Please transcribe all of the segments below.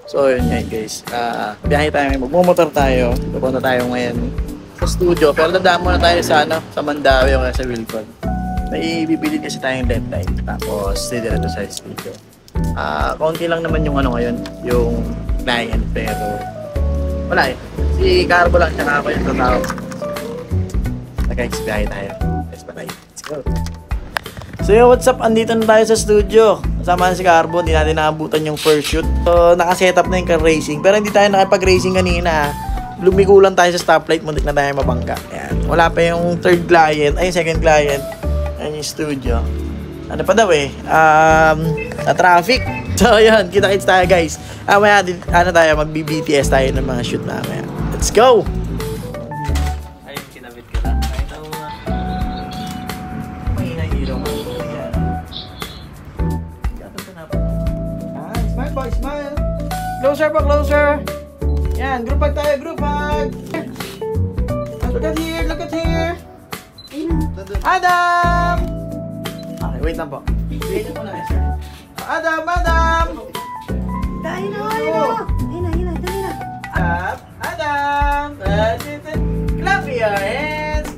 So yun nga guys, biyahe tayo ngayon, magmumotor tayo. Pupunta tayo ngayon sa studio. Pero dadaan muna tayo sa Mandawi o kaya sa Wilcon. May bibili kasi tayong LED light. Tapos diretso sa studio. Kaunti lang naman yung ngayon, yung client. Pero wala eh. Si Carbo lang tsaka ako yung tatawag. Guys, biyahe tayo. Let's go. So yo, what's up? Andito na tayo sa studio. Kasama na si Carbo, hindi natin naabutan yung first shoot. So, nakasetup na yung car-racing. Pero hindi tayo nakipag-racing kanina. Lumiko lang tayo sa stoplight, muntik na tayo mabangka. Ayan. Wala pa yung third client, ay second client. Ayan yung studio. Ano pa daw eh? Na traffic. So yun, kita-kits tayo guys. Maya, mag-BTS tayo ng mga shoot namin. Let's go! Smile. Closer pa, closer. Yan, group hug tayo, group hug. Look at here. Adam! Okay, wait lang po. Wait lang po na, sir. Adam! Dahil na. Dali na. Adam! Clap your hands.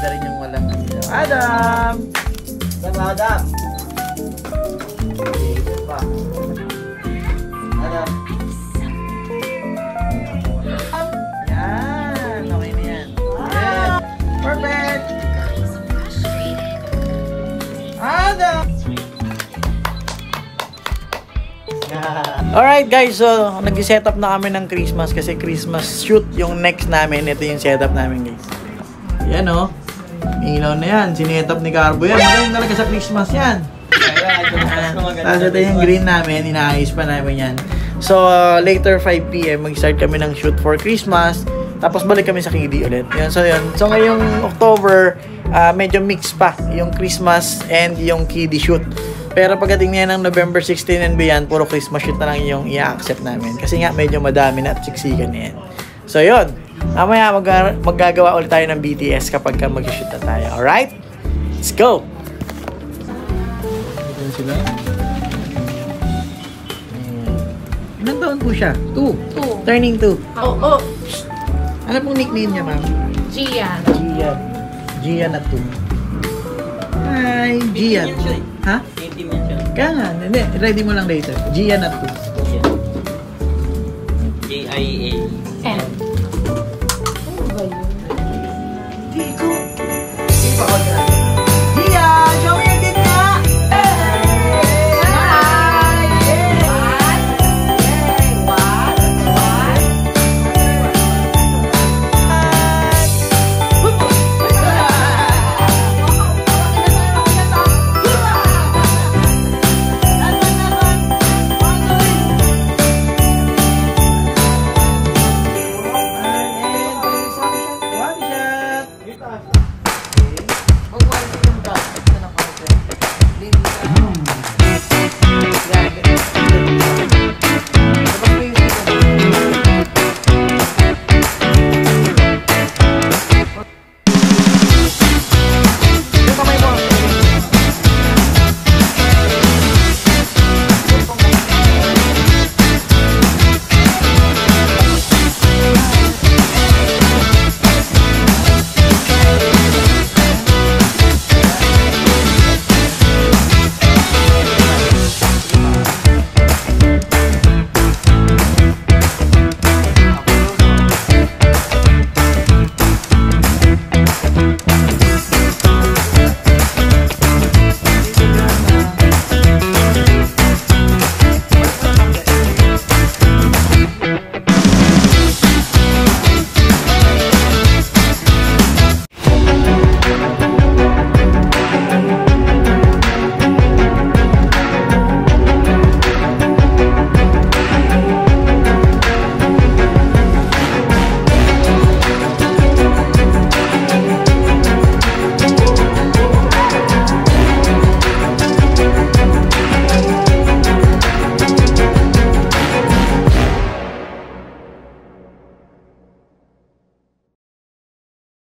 Very good. Adam! Adam! Adam! Adam! Yan! Okay na yan. Perfect! Adam! Alright guys, so nag-set up na kami ng Christmas kasi Christmas shoot yung next namin. Ito yung setup namin guys. Yan o. Ilaw na yan. Sinetup ni Carbo yan. Magaling talaga sa Christmas yan. Tapos ito yung green namin. Inaayos pa namin yan. So, later 5 PM, mag-start kami ng shoot for Christmas. Tapos balik kami sa KD ulit. Yan, so, yun. So, ngayong October, medyo mix pa yung Christmas and yung KD shoot. Pero pagdating niya ng November 16 and beyond, puro Christmas shoot na lang yung i-accept namin. Kasi nga, medyo madami na at siksikan na yan. So, yun. Mamaya maggagawa ulit tayo ng BTS kapag mag-shoot na tayo. Alright? Let's go! Ito sila. Ilang taon po siya? 2. Turning 2. Oh. Ano pong nickname niya, ma'am? Gian. Gian at 2. Hi, Gian. Ha? Kaya nga, hindi. Ready mo lang later. Gian at 2. J-I-A. N.